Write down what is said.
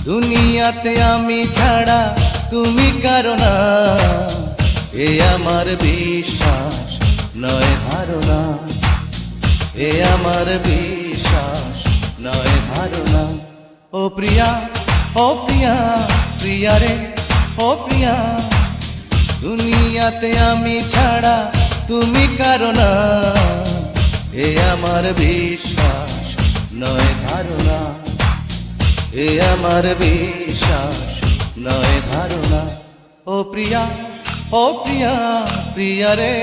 দুনিয়াতে আমি ছাড়া তুমি কারো না, এ আমার বিশ্বাস নয় ধারণা, এ আমার বিশ্বাস নয় ধারণা। ও প্রিয়া, ও প্রিয়া, প্রিয়া রে, ও প্রিয়া, দুনিয়াতে আমি ছাড়া তুমি কারো না, এ আমার বিশ্বাস নয় ধারণা, এ আমার বিশ্বাস নয় ধারণা। ও প্রিয়া, ও প্রিয়া, প্রিয়া রে।